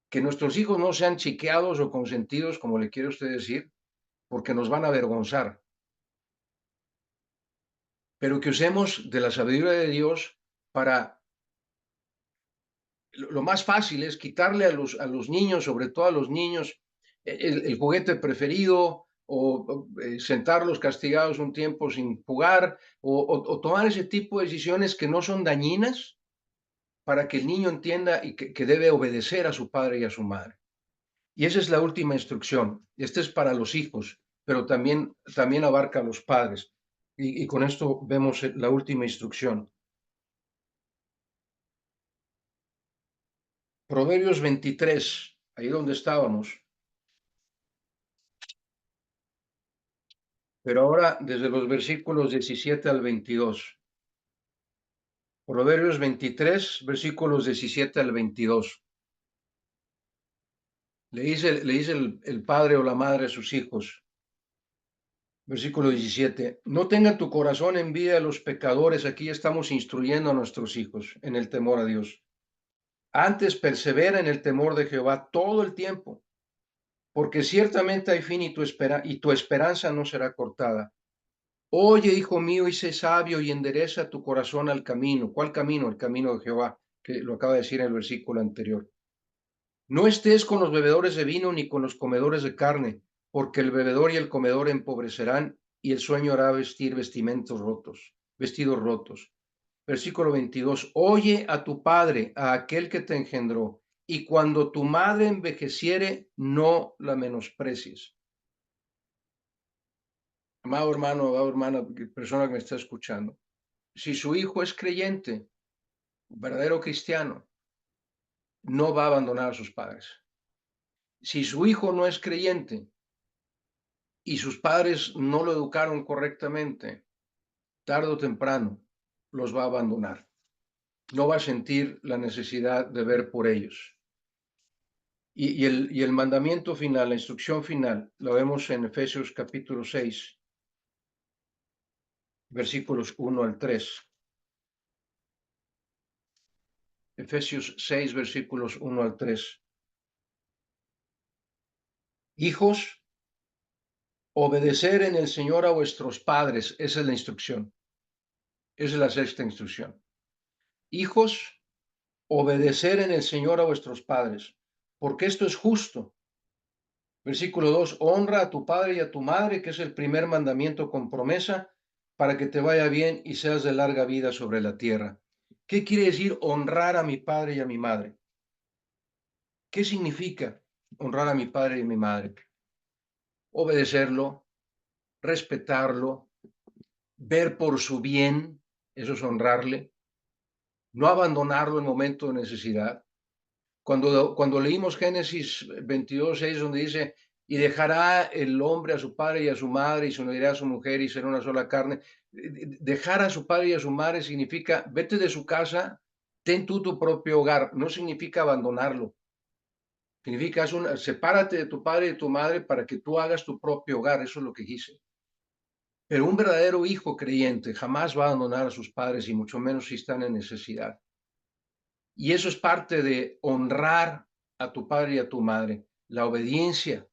que nuestros hijos no sean chiqueados o consentidos, como le quiere usted decir, porque nos van a avergonzar, pero que usemos de la sabiduría de Dios para, lo más fácil es quitarle a los niños, sobre todo a los niños, el juguete preferido o sentarlos castigados un tiempo sin jugar o tomar ese tipo de decisiones que no son dañinas para que el niño entienda y que debe obedecer a su padre y a su madre. Y esa es la última instrucción. Esta es para los hijos, pero también abarca a los padres. Y con esto vemos la última instrucción. Proverbios 23, ahí donde estábamos. Pero ahora desde los versículos 17 al 22. Proverbios 23, versículos 17 al 22. Le dice el padre o la madre a sus hijos, versículo 17, no tenga tu corazón envidia a los pecadores. Aquí estamos instruyendo a nuestros hijos en el temor a Dios. Antes persevera en el temor de Jehová todo el tiempo, porque ciertamente hay fin y tu esperanza no será cortada. Oye, hijo mío, y sé sabio y endereza tu corazón al camino. ¿Cuál camino? El camino de Jehová, que lo acaba de decir en el versículo anterior. No estés con los bebedores de vino ni con los comedores de carne, porque el bebedor y el comedor empobrecerán y el sueño hará vestir vestidos rotos. Versículo 22. Oye a tu padre, a aquel que te engendró, y cuando tu madre envejeciere, no la menosprecies. Amado hermano, amada hermana, persona que me está escuchando, si su hijo es creyente, verdadero cristiano, no va a abandonar a sus padres. Si su hijo no es creyente y sus padres no lo educaron correctamente, tarde o temprano los va a abandonar. No va a sentir la necesidad de ver por ellos. Y el mandamiento final, la instrucción final, lo vemos en Efesios capítulo 6, versículos 1 al 3. Efesios 6, versículos 1 al 3. Hijos, obedecer en el Señor a vuestros padres. Esa es la instrucción. Esa es la sexta instrucción. Hijos, obedecer en el Señor a vuestros padres, porque esto es justo. Versículo 2, honra a tu padre y a tu madre, que es el primer mandamiento con promesa, para que te vaya bien y seas de larga vida sobre la tierra. ¿Qué quiere decir honrar a mi padre y a mi madre? ¿Qué significa honrar a mi padre y a mi madre? Obedecerlo, respetarlo, ver por su bien, eso es honrarle, no abandonarlo en momento de necesidad. Cuando leímos Génesis 22:6, donde dice, y dejará el hombre a su padre y a su madre, y se unirá a su mujer, y será una sola carne. Dejar a su padre y a su madre significa, vete de su casa, ten tú tu propio hogar. No significa abandonarlo. Significa, sepárate de tu padre y de tu madre para que tú hagas tu propio hogar. Eso es lo que dice. Pero un verdadero hijo creyente jamás va a abandonar a sus padres, y mucho menos si están en necesidad. Y eso es parte de honrar a tu padre y a tu madre, la obediencia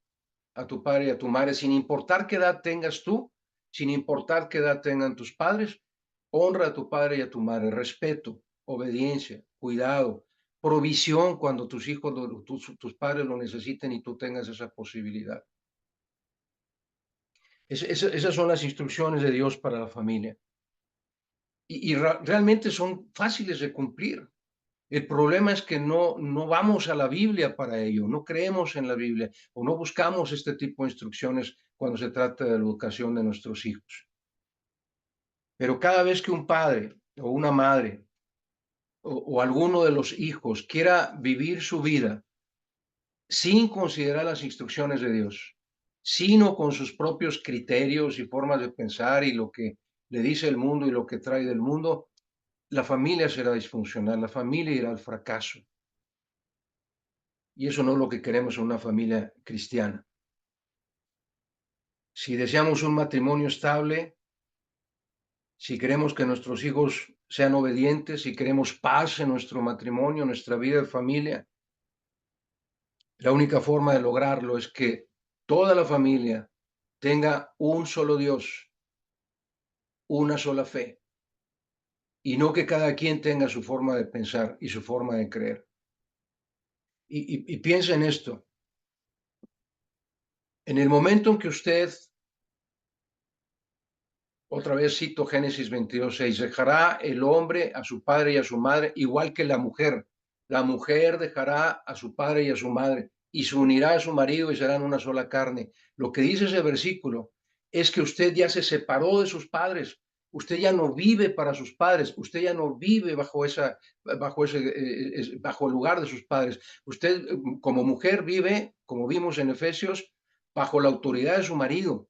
a tu padre y a tu madre, sin importar qué edad tengas tú, sin importar qué edad tengan tus padres, honra a tu padre y a tu madre, respeto, obediencia, cuidado, provisión cuando tus hijos, tus padres lo necesiten y tú tengas esa posibilidad. Esas son las instrucciones de Dios para la familia. Y realmente son fáciles de cumplir. El problema es que no vamos a la Biblia para ello, no creemos en la Biblia o no buscamos este tipo de instrucciones cuando se trata de la educación de nuestros hijos. Pero cada vez que un padre o una madre o alguno de los hijos quiera vivir su vida sin considerar las instrucciones de Dios, sino con sus propios criterios y formas de pensar y lo que le dice el mundo y lo que trae del mundo, la familia será disfuncional, la familia irá al fracaso. Y eso no es lo que queremos en una familia cristiana. Si deseamos un matrimonio estable, si queremos que nuestros hijos sean obedientes, si queremos paz en nuestro matrimonio, nuestra vida de familia, la única forma de lograrlo es que toda la familia tenga un solo Dios, una sola fe, y no que cada quien tenga su forma de pensar y su forma de creer. Y piensa en esto. En el momento en que usted, otra vez cito Génesis 22:6, dejará el hombre a su padre y a su madre, igual que la mujer. La mujer dejará a su padre y a su madre y se unirá a su marido y serán una sola carne. Lo que dice ese versículo es que usted ya se separó de sus padres. Usted ya no vive para sus padres. Usted ya no vive bajo el lugar de sus padres. Usted, como mujer, vive, como vimos en Efesios, bajo la autoridad de su marido.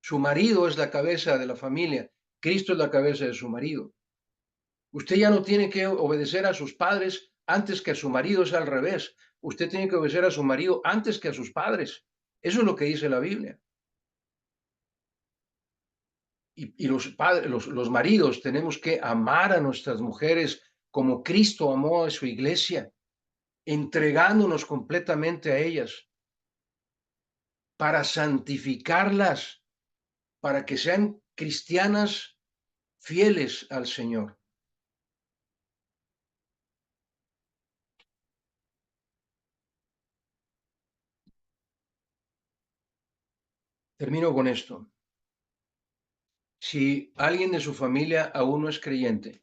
Su marido es la cabeza de la familia. Cristo es la cabeza de su marido. Usted ya no tiene que obedecer a sus padres antes que a su marido, es al revés. usted tiene que obedecer a su marido antes que a sus padres. Eso es lo que dice la Biblia. Y los padres, los maridos, tenemos que amar a nuestras mujeres como Cristo amó a su iglesia, entregándonos completamente a ellas para santificarlas, para que sean cristianas fieles al Señor. Termino con esto. Si alguien de su familia aún no es creyente,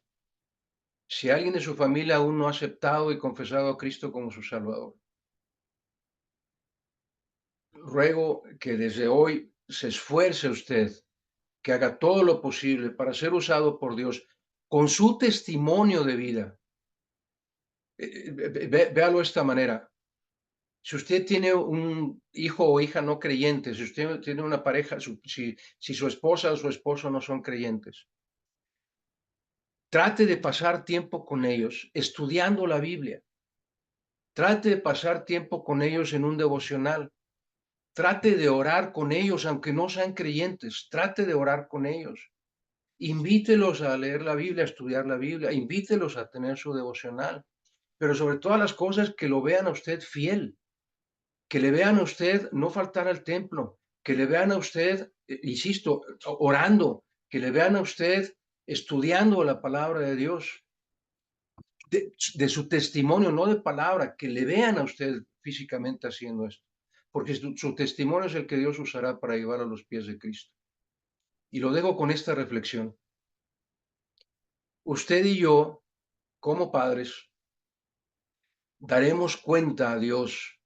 si alguien de su familia aún no ha aceptado y confesado a Cristo como su Salvador, ruego que desde hoy se esfuerce usted, que haga todo lo posible para ser usado por Dios con su testimonio de vida. Véalo de esta manera. Si usted tiene un hijo o hija no creyente, si usted tiene una pareja, si su esposa o su esposo no son creyentes, trate de pasar tiempo con ellos estudiando la Biblia. Trate de pasar tiempo con ellos en un devocional. Trate de orar con ellos, aunque no sean creyentes. Trate de orar con ellos. Invítelos a leer la Biblia, a estudiar la Biblia. Invítelos a tener su devocional. Pero sobre todas las cosas, que lo vean a usted fiel. Que le vean a usted no faltar al templo. Que le vean a usted, insisto, orando. Que le vean a usted estudiando la palabra de Dios. De su testimonio, no de palabra, que le vean a usted físicamente haciendo esto, porque su testimonio es el que Dios usará para llevar a los pies de Cristo. Y lo dejo con esta reflexión. Usted y yo, como padres, daremos cuenta a Dios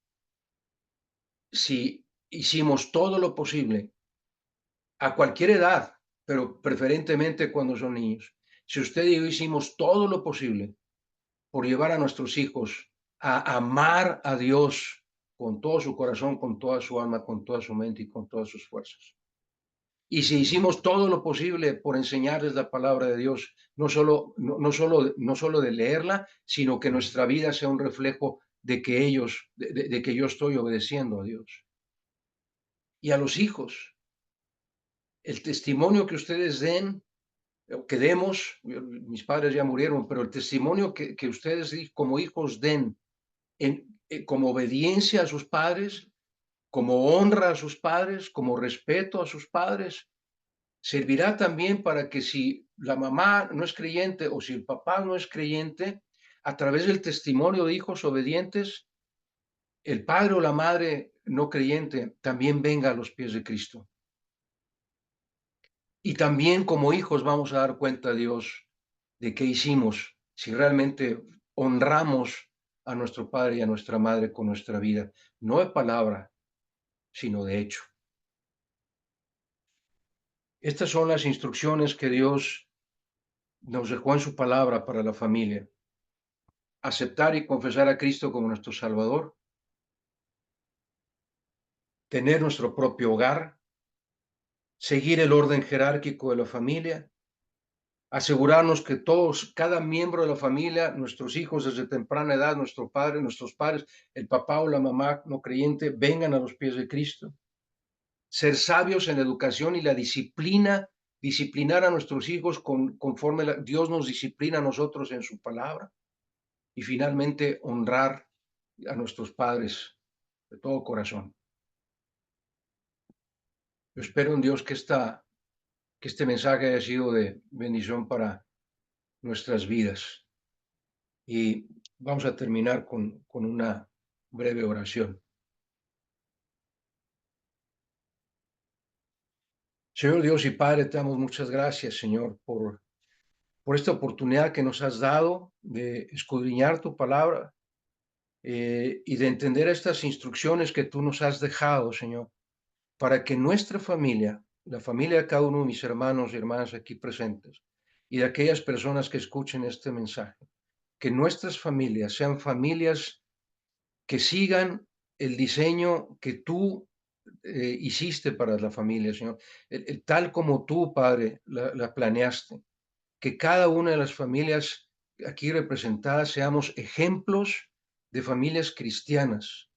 si hicimos todo lo posible a cualquier edad, pero preferentemente cuando son niños. Si usted y yo hicimos todo lo posible por llevar a nuestros hijos a amar a Dios con todo su corazón, con toda su alma, con toda su mente y con todas sus fuerzas. Y si hicimos todo lo posible por enseñarles la palabra de Dios, no solo de leerla, sino que nuestra vida sea un reflejo de que de que yo estoy obedeciendo a Dios. Y a los hijos, el testimonio que ustedes den, que demos, mis padres ya murieron, pero el testimonio que ustedes como hijos den como obediencia a sus padres, como honra a sus padres, como respeto a sus padres, servirá también para que si la mamá no es creyente o si el papá no es creyente, a través del testimonio de hijos obedientes, el padre o la madre no creyente también venga a los pies de Cristo. Y también como hijos vamos a dar cuenta a Dios de qué hicimos, si realmente honramos a nuestro padre y a nuestra madre con nuestra vida, no de palabra, sino de hecho. Estas son las instrucciones que Dios nos dejó en su palabra para la familia. Aceptar y confesar a Cristo como nuestro Salvador, tener nuestro propio hogar, seguir el orden jerárquico de la familia, asegurarnos que todos, cada miembro de la familia, nuestros hijos desde temprana edad, nuestros padres, el papá o la mamá no creyente, vengan a los pies de Cristo. Ser sabios en la educación y la disciplina, disciplinar a nuestros hijos conforme Dios nos disciplina a nosotros en su palabra. Y finalmente, honrar a nuestros padres de todo corazón. Yo espero en Dios que este mensaje haya sido de bendición para nuestras vidas. Y vamos a terminar con una breve oración. Señor Dios y Padre, te damos muchas gracias, Señor, por esta oportunidad que nos has dado de escudriñar tu palabra y de entender estas instrucciones que tú nos has dejado, Señor, para que nuestra familia, la familia de cada uno de mis hermanos y hermanas aquí presentes, y de aquellas personas que escuchen este mensaje, que nuestras familias sean familias que sigan el diseño que tú hiciste para la familia, Señor, tal como tú, Padre, la planeaste, que cada una de las familias aquí representadas seamos ejemplos de familias cristianas,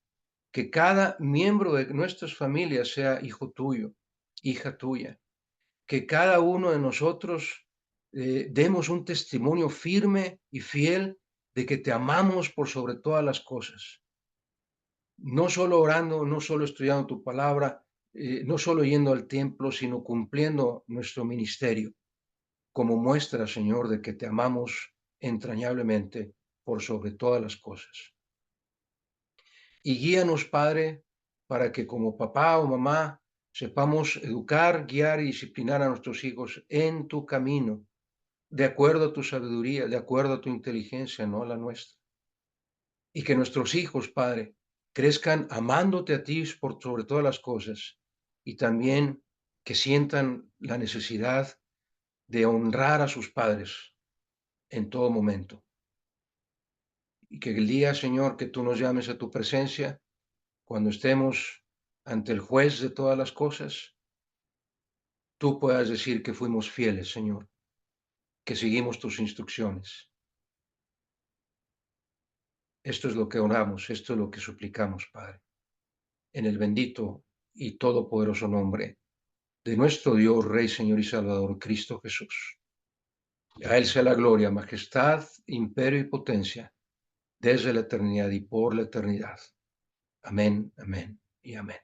que cada miembro de nuestras familias sea hijo tuyo, hija tuya, que cada uno de nosotros demos un testimonio firme y fiel de que te amamos por sobre todas las cosas. No solo orando, no solo estudiando tu palabra, no solo yendo al templo, sino cumpliendo nuestro ministerio como muestra, Señor, de que te amamos entrañablemente por sobre todas las cosas. Y guíanos, Padre, para que como papá o mamá sepamos educar, guiar y disciplinar a nuestros hijos en tu camino, de acuerdo a tu sabiduría, de acuerdo a tu inteligencia, no a la nuestra. Y que nuestros hijos, Padre, crezcan amándote a ti por sobre todas las cosas y también que sientan la necesidad de honrar a sus padres en todo momento. Y que el día, Señor, que tú nos llames a tu presencia, cuando estemos ante el juez de todas las cosas, tú puedas decir que fuimos fieles, Señor, que seguimos tus instrucciones. Esto es lo que oramos, esto es lo que suplicamos, Padre, en el bendito y todopoderoso nombre de nuestro Dios, Rey, Señor y Salvador, Cristo Jesús. A Él sea la gloria, majestad, imperio y potencia, desde la eternidad y por la eternidad. Amén, amén y amén.